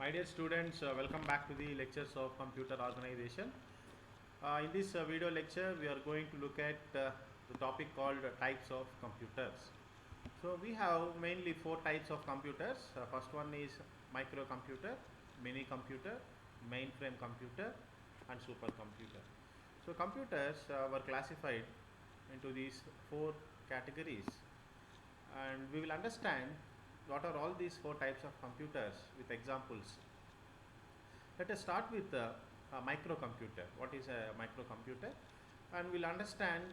My dear students, welcome back to the lectures of computer organization. In this video lecture, we are going to look at the topic called types of computers. So we have mainly four types of computers. First one is microcomputer, mini computer, mainframe computer, and supercomputer. So computers were classified into these four categories, and we will understand what are all these four types of computers with examples. Let us start with a microcomputer. What is a microcomputer? And we'll understand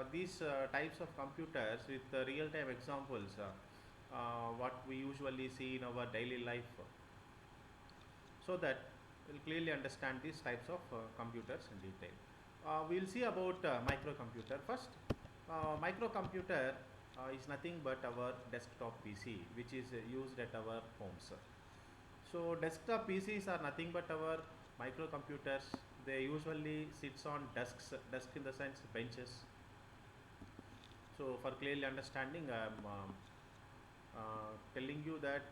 these types of computers with real-time examples, what we usually see in our daily life, so that we'll clearly understand these types of computers in detail. We'll see about microcomputer first. Microcomputer is nothing but our desktop PC, which is used at our homes. So desktop PCs are nothing but our microcomputers. They usually sits on desks, desk in the sense benches. So for clearly understanding, I am telling you that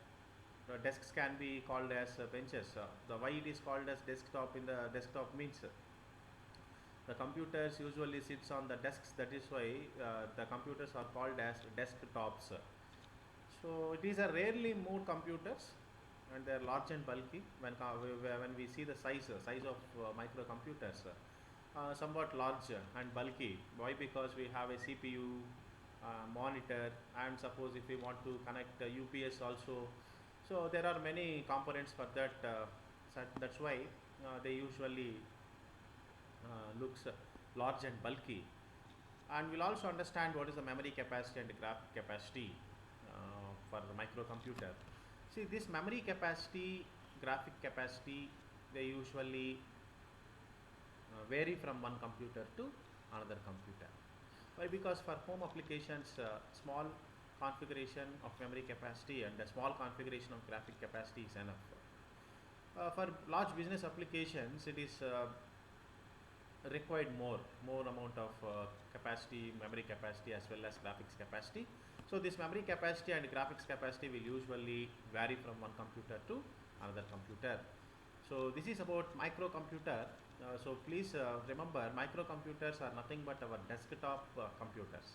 the desks can be called as benches. The why it is called as desktop in the desktop means the computers usually sits on the desks. That is why the computers are called as desktops. So it is a rarely moved computers, and they are large and bulky. When we see the size of microcomputers, somewhat large and bulky. Why? Because we have a CPU, monitor, and suppose if we want to connect UPS also. So there are many components for that. That's why they usually looks large and bulky. And we'll also understand what is the memory capacity and graphic capacity for the microcomputer. See, this memory capacity, graphic capacity, they usually vary from one computer to another computer. Why? Because for home applications, small configuration of memory capacity and a small configuration of graphic capacity is enough. For large business applications, it is required more amount of capacity, memory capacity, as well as graphics capacity. So this memory capacity and graphics capacity will usually vary from one computer to another computer. So this is about microcomputer. So please remember, microcomputers are nothing but our desktop computers.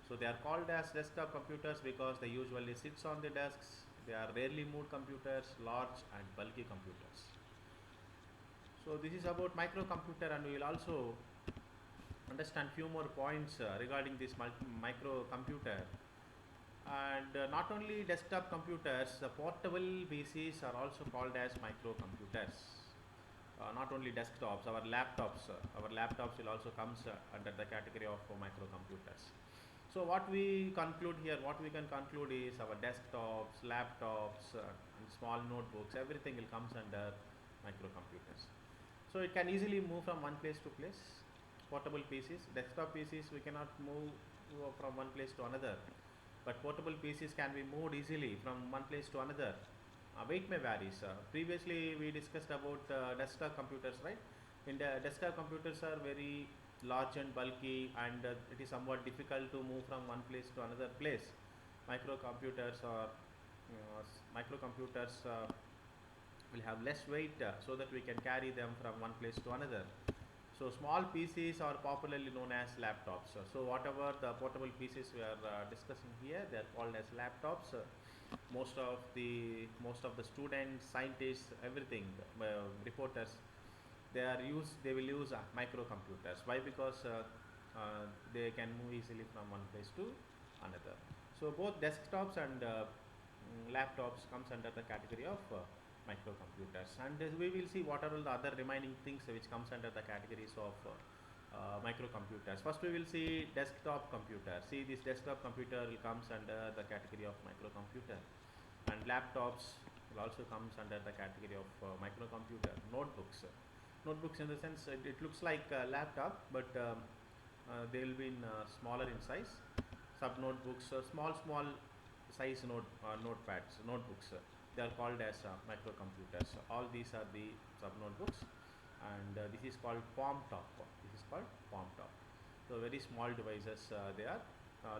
So they are called as desktop computers because they usually sits on the desks. They are rarely moved computers, large and bulky computers. So this is about microcomputer, and we will also understand few more points regarding this microcomputer. And not only desktop computers, the portable PCs are also called as microcomputers. Not only desktops, our laptops will also comes under the category of microcomputers. So what we conclude here, what we can conclude is our desktops, laptops, and small notebooks, everything will comes under microcomputers. So it can easily move from one place to place. Portable PCs, desktop PCs, we cannot move from one place to another, but portable PCs can be moved easily from one place to another. Weight may varies. Previously we discussed about desktop computers, right? In the desktop computers are very large and bulky, and it is somewhat difficult to move from one place to another place. Microcomputers or microcomputers will have less weight, so that we can carry them from one place to another. So small PCs are popularly known as laptops. So whatever the portable PCs we are discussing here, they are called as laptops. Most of the students, scientists, everything, reporters, they will use microcomputers. Why? Because they can move easily from one place to another. So both desktops and laptops comes under the category of microcomputers, and we will see what are all the other remaining things which comes under the categories of microcomputers. First we will see desktop computer. See, this desktop computer will comes under the category of microcomputer, and laptops will also comes under the category of microcomputer. Notebooks in the sense it looks like a laptop, but they will be in smaller in size. Sub notebooks, small size notebooks, they are called as microcomputers. All these are the sub notebooks, and this is called palm top. So very small devices they are.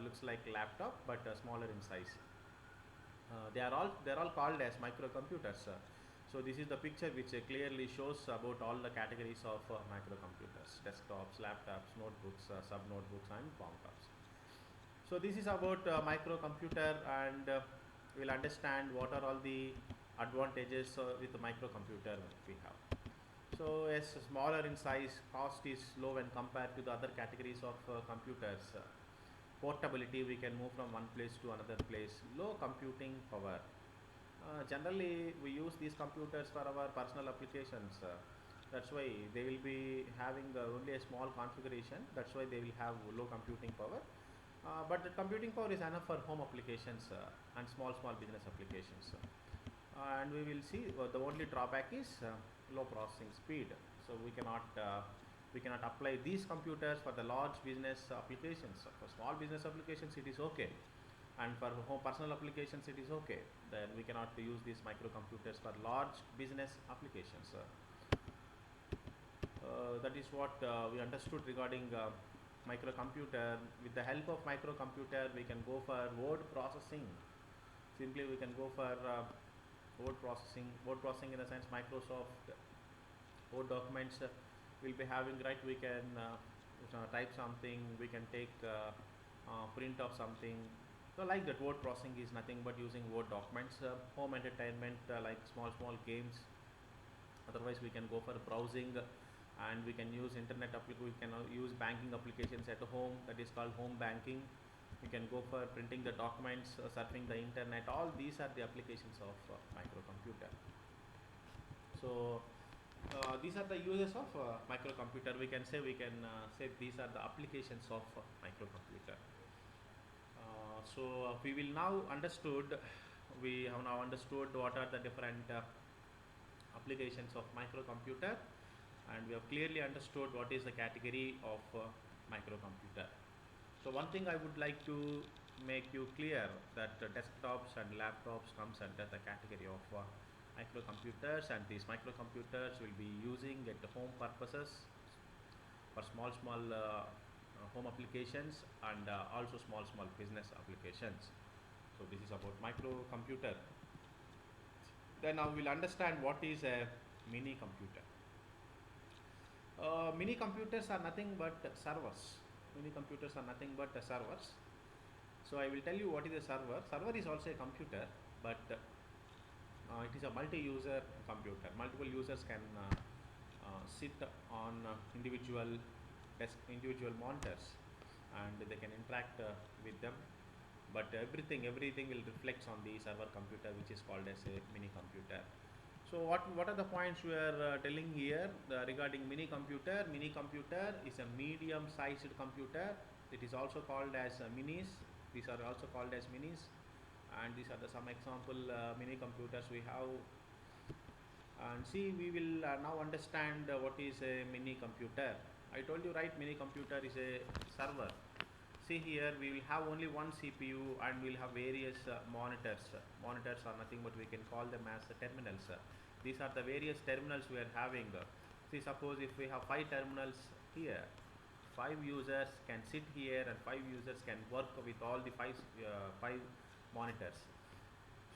Looks like laptop, but smaller in size. They are all called as microcomputers. So this is the picture which clearly shows about all the categories of microcomputers: desktops, laptops, notebooks, sub notebooks, and palm tops. So this is about microcomputer, and we'll understand what are all the advantages with the microcomputer we have. So as smaller in size, cost is low when compared to the other categories of computers. Portability, we can move from one place to another place. Low computing power. Generally, we use these computers for our personal applications. That's why they will be having only a small configuration. That's why they will have low computing power. But the computing power is enough for home applications and small business applications. And we will see the only drawback is low processing speed. So we cannot apply these computers for the large business applications. For small business applications, it is okay, and for home personal applications, it is okay. Then we cannot use these microcomputers for large business applications. That is what we understood regarding microcomputer. With the help of microcomputer, we can go for word processing. Simply, we can go for word processing. Word processing in the sense Microsoft Word documents will be having, right. We can type something. We can take print of something. So like that, word processing is nothing but using Word documents. Home entertainment, like small games. Otherwise, we can go for browsing, and we can use internet we can use banking applications at home. That is called home banking. We can go for printing the documents, surfing the internet. All these are the applications of microcomputer. So these are the uses of microcomputer. We can say these are the applications of microcomputer. So we will now understood. We have now understood what are the different applications of microcomputer, and we have clearly understood what is the category of microcomputer. So one thing I would like to make you clear that desktops and laptops comes under the category of microcomputers, and these microcomputers will be using at the home purposes for small home applications, and also small business applications. So this is about microcomputer. Then now we'll understand what is a mini computer. Mini computers are nothing but servers. Mini computers are nothing but servers. So I will tell you what is a server. Server is also a computer, but it is a multi-user computer. Multiple users can sit on individual monitors, and they can interact with them. But everything will reflect on the server computer, which is called as a mini computer. So what are the points we are telling here regarding mini computer? Mini computer is a medium-sized computer. It is also called as minis. These are also called as minis, and these are some example mini computers we have. And see, we will now understand what is a mini computer. I told you, right, mini computer is a server. See here, we will have only one CPU, and we will have various monitors. Monitors are nothing but we can call them as terminals. These are the various terminals we are having. See, suppose if we have 5 terminals here, 5 users can sit here, and 5 users can work with all the 5 monitors.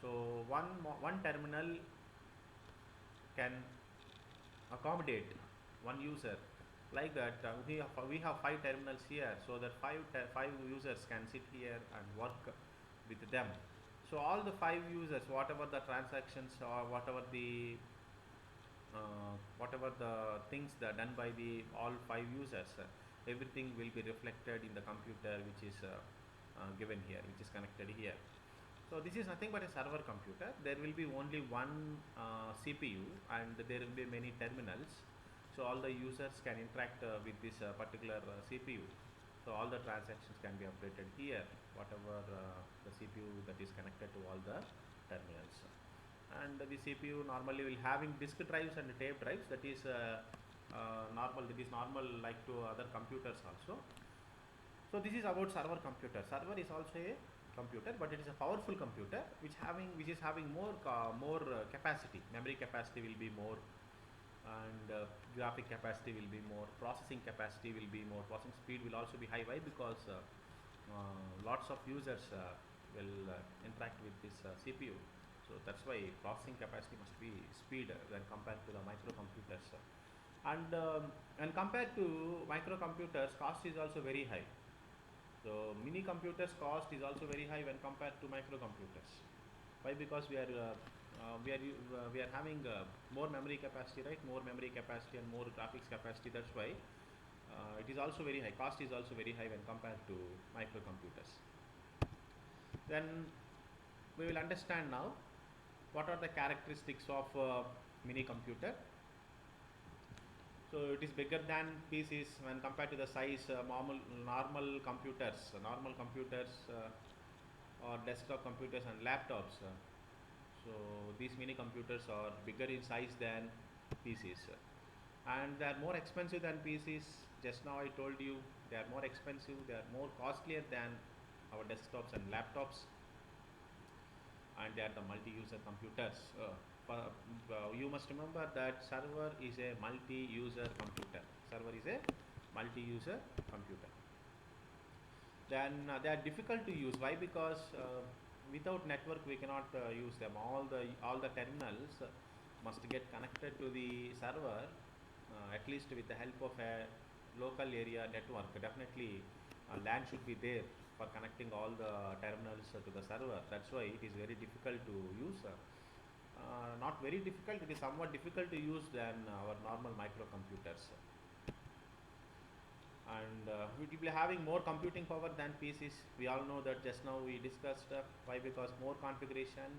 So one terminal can accommodate one user. Like that, we have 5 terminals here, so that 5 users can sit here and work with them. So all the 5 users, whatever the transactions or whatever the things that are done by the all 5 users, everything will be reflected in the computer, which is given here, which is connected here. So this is nothing but a server computer. There will be only one CPU, and there will be many terminals. So all the users can interact with this particular CPU. So all the transactions can be updated here, whatever the CPU that is connected to all the terminals. And the CPU normally will having disk drives and tape drives. That is normal. That is normal like to other computers also. So this is about server computer. Server is also a computer, but it is a powerful computer which is having more capacity. Memory capacity will be more, and graphic capacity will be more, processing capacity will be more, processing speed will also be high. Why? Because lots of users will interact with this CPU. So that's why processing capacity must be speed when compared to the microcomputers. And compared to microcomputers, cost is also very high. So mini computers cost is also very high when compared to microcomputers. Why? Because we are having more memory capacity, right? More memory capacity and more graphics capacity. That's why it is also very high. Cost is also very high when compared to microcomputers. Then we will understand now what are the characteristics of mini computer. So it is bigger than PCs when compared to the size normal computers, or desktop computers and laptops. So these mini computers are bigger in size than PCs, and they are more expensive than PCs. Just now I told you they are more expensive. They are more costlier than our desktops and laptops, and they are the multi-user computers. You must remember that server is a multi-user computer. Server is a multi-user computer. Then they are difficult to use. Why? Because without network we cannot use them. All the terminals must get connected to the server, at least with the help of a local area network. Definitely, LAN should be there for connecting all the terminals to the server. That's why it is very difficult to use. Not very difficult. It is somewhat difficult to use than our normal microcomputers, and we will be having more computing power than PCs. We all know that. Just now we discussed. Why? Because more configuration,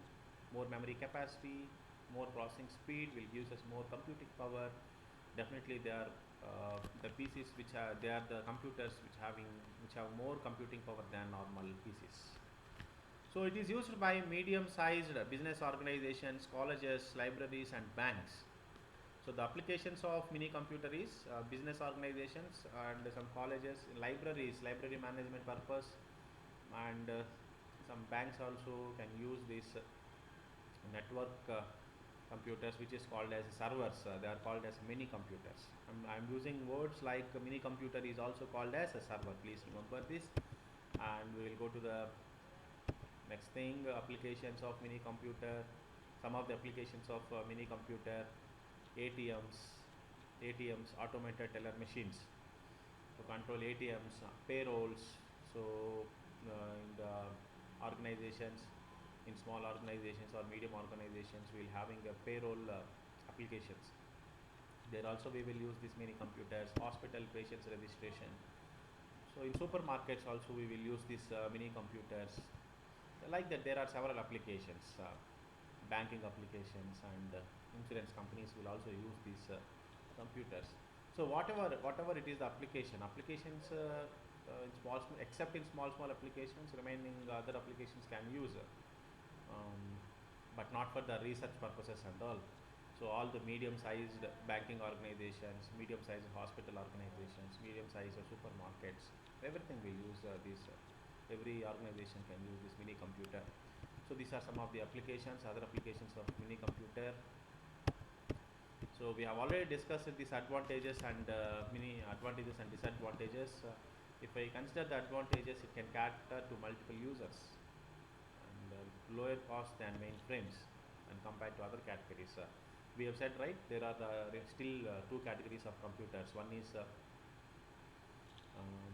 more memory capacity, more processing speed will give us more computing power. Definitely they are the PCs they are the computers which have more computing power than normal PCs. So it is used by medium-sized business organizations, colleges, libraries, and banks. So the applications of mini computer is business organizations and some colleges, libraries, library management purpose, and some banks also can use this network computers, which is called as servers. They are called as mini computers. I'm using words like mini computer is also called as a server. Please remember this. And we will go to the next thing, applications of mini computer. Some of the applications of mini computer: ATMs, automated teller machines to control ATMs, payrolls. So in the organizations, in small organizations or medium organizations, we'll having a payroll applications. There also we will use these mini computers. Hospital patients registration. So in supermarkets also we will use these mini computers. Like that, there are several applications, banking applications, and insurance companies will also use these computers. So whatever it is, the applications in except in small applications, remaining other applications can use, um, but not for the research purposes and all. So all the medium-sized banking organizations, medium-sized hospital organizations, medium-sized supermarkets, everything will use these. Every organization can use this mini computer. So these are some of the applications, other applications of mini computer. So we have already discussed these advantages and many advantages and disadvantages. If I consider the advantages, it can cater to multiple users and lower cost than mainframes and compared to other categories. We have said, right, there are still two categories of computers. One is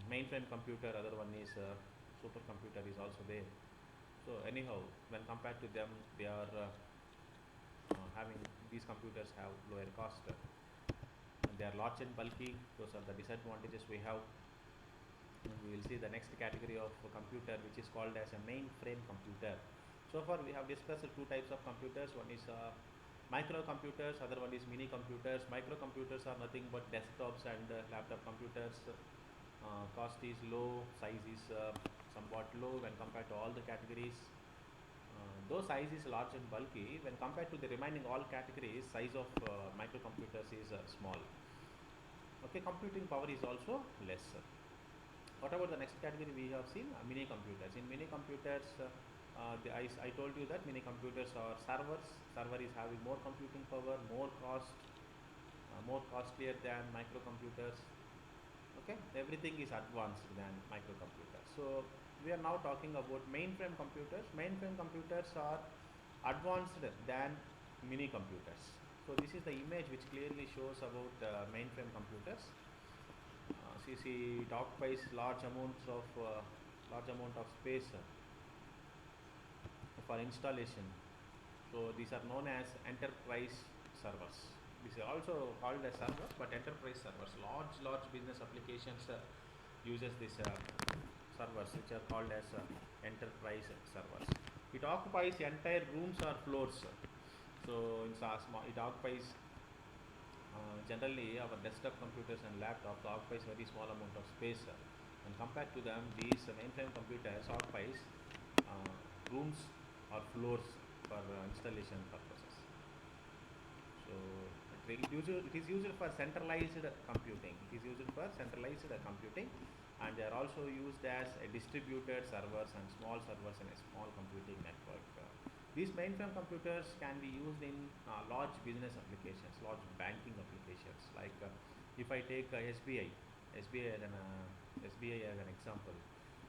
mainframe computer, other one is supercomputer is also there. So anyhow, when compared to them, they are having these computers have lower cost, and they are large and bulky. Those are the disadvantages we have. And we will see the next category of computer, which is called as a mainframe computer. So far we have discussed two types of computers. One is microcomputers, other one is mini computers. Microcomputers are nothing but desktops and laptop computers. Cost is low, size is somewhat low when compared to all the categories. Though size is large and bulky, when compared to the remaining all categories, size of microcomputers is small. Okay, computing power is also less. What about the next category we have seen? Mini computers. In mini computers, I told you that mini computers are servers. Server is having more computing power, more more costlier than microcomputers. Okay, everything is advanced than microcomputers. So we are now talking about mainframe computers. Mainframe computers are advanced than mini computers. So this is the image which clearly shows about mainframe computers. See, it occupies large amount of space for installation. So these are known as enterprise servers. This is also called as server, but enterprise servers. Large business applications uses these servers, which are called as enterprise servers. It occupies entire rooms or floors. So it occupies generally our desktop computers and laptops occupies very small amount of space. And compared to them, these mainframe computers occupies rooms or floors for installation purposes. So it is used for centralized computing. It is used for centralized computing, and they are also used as a distributed servers and small servers in a small computing network. These mainframe computers can be used in large business applications, large banking applications. Like if I take SBI as an example.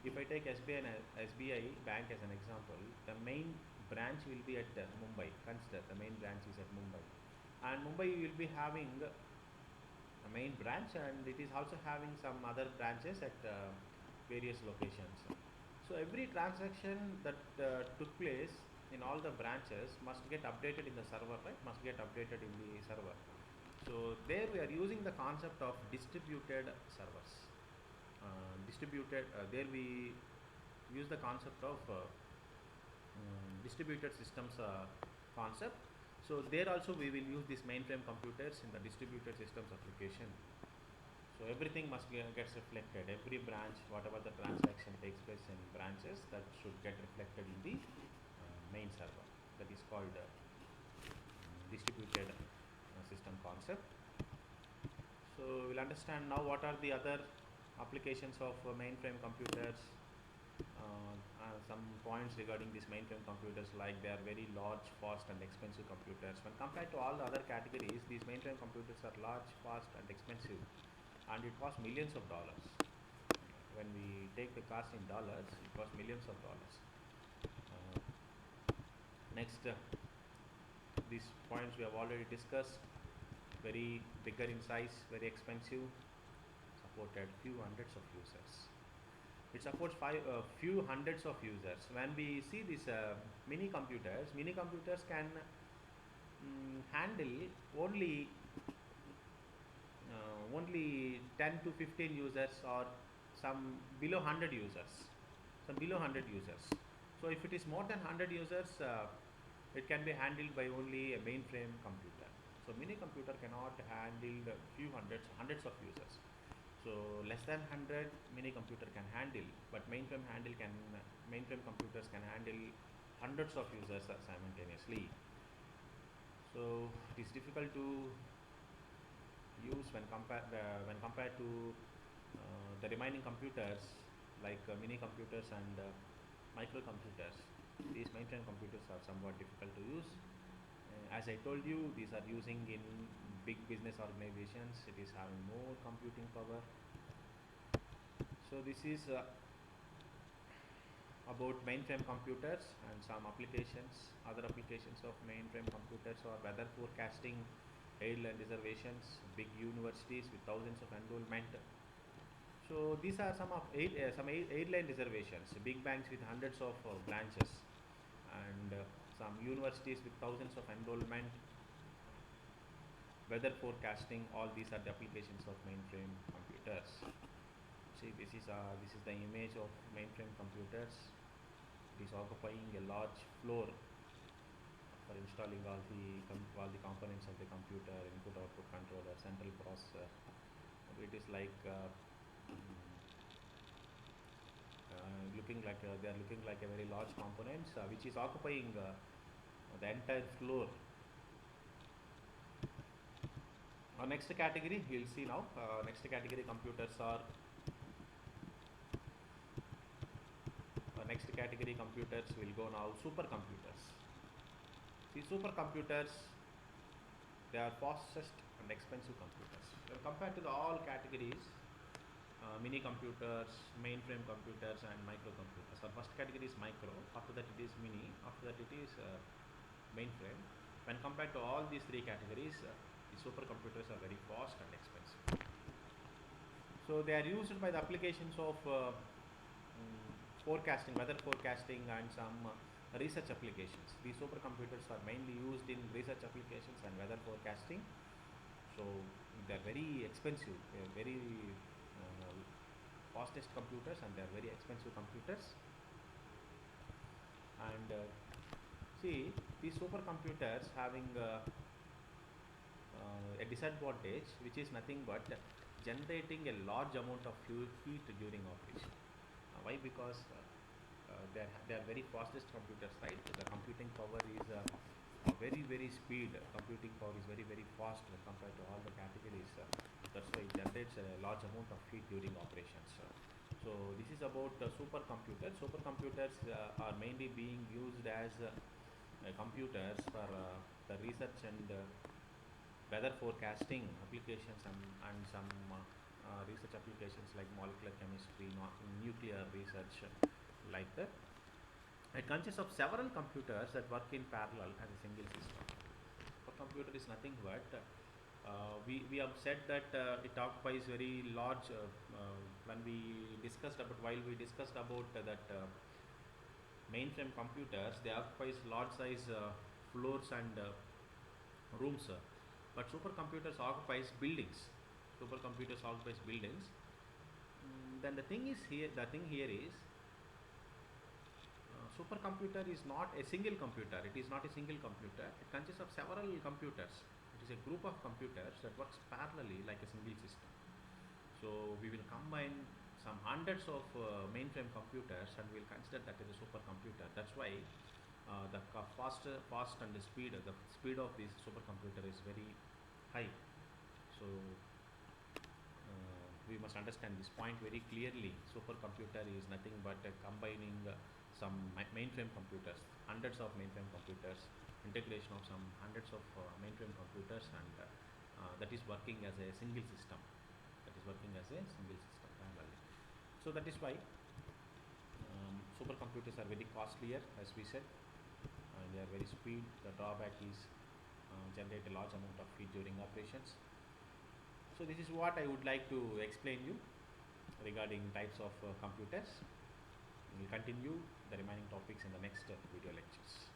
If I take SBI Bank as an example, the main branch will be at Mumbai. Consider the main branch is at Mumbai, and Mumbai will be having a main branch, and it is also having some other branches at various locations. So every transaction that took place in all the branches must get updated in the server, right? Must get updated in the server. So there we are using the concept of distributed servers. There we use the concept of distributed systems concept. So there also we will use these mainframe computers in the distributed systems application. So everything must gets reflected. Every branch, whatever the transaction takes place in branches, that should get reflected in the main server. That is called distributed system concept. So we'll understand now what are the other applications of mainframe computers. Some points regarding these mainframe computers, like they are very large, fast and expensive computers. When compared to all the other categories, these mainframe computers are large, fast and expensive, and it costs millions of dollars. When we take the cost in dollars, it costs millions of dollars. Next, these points we have already discussed. Very bigger in size, very expensive, supported few hundreds of users. It supports few hundreds of users. When we see these mini computers can handle only 10 to 15 users, or some below 100 users. So if it is more than 100 users, it can be handled by only a mainframe computer. So mini computer cannot handle hundreds of users. So less than 100 mini computer can handle, but mainframe computers can handle hundreds of users simultaneously. So it is difficult to use when compared to the remaining computers, like mini computers and microcomputers. These mainframe computers are somewhat difficult to use. As I told you, these are using in big business organizations. It is having more computing power. So this is about mainframe computers and some applications. Other applications of mainframe computers are weather forecasting, airline reservations, big universities with thousands of enrollment. So these are some airline reservations, big banks with hundreds of branches, and some universities with thousands of enrollment. Weather forecasting, all these are the applications of mainframe computers. See, this is the image of mainframe computers. It is occupying a large floor for installing all the components of the computer, input output controller, central processor. It is like they are looking like a very large components, which is occupying the entire floor. Next category we'll see now. Next category computers are next category computers will go now supercomputers. See, supercomputers, they are fastest and expensive computers. When compared to all categories, mini computers, mainframe computers and microcomputers. So first category is micro, after that it is mini, after that it is mainframe. When compared to all these three categories, the supercomputers are very fast and expensive. So they are used by the applications of forecasting, weather forecasting, and some research applications. These supercomputers are mainly used in research applications and weather forecasting. So they are very expensive. They are very fastest computers, and they are very expensive computers. And see, these supercomputers having a disadvantage, which is nothing but generating a large amount of heat during operation. Why? Because they are very fastest computers, right? The computing power is very speed. Computing power is very fast compared to all the categories. That's why it generates a large amount of heat during operations. So this is about supercomputers. Supercomputers are mainly being used as computers for the research and weather forecasting applications, and some research applications like molecular chemistry, nuclear research, like that. It consists of several computers that work in parallel as a single system. A computer is nothing but we have said that it occupies very large when we discussed about while we discussed about that mainframe computers, they occupies large size floors and rooms, but supercomputers occupies buildings. Supercomputers occupies buildings. Then the thing here is supercomputer is not a single computer. It is not a single computer. It consists of several computers. It is a group of computers that works parallelly like a single system. So we will combine some hundreds of mainframe computers, and we will consider that as a supercomputer. That's why fast and the speed of this supercomputer is very high. So we must understand this point very clearly. Supercomputer is nothing but combining some mainframe computers, hundreds of mainframe computers, integration of some hundreds of mainframe computers, and that is working as a single system. Parallelly. So that is why supercomputers are very costlier, as we said, and they are very speed. The drawback is generate a large amount of heat during operations. So this is what I would like to explain you regarding types of computers. We will continue the remaining topics in the next video lectures.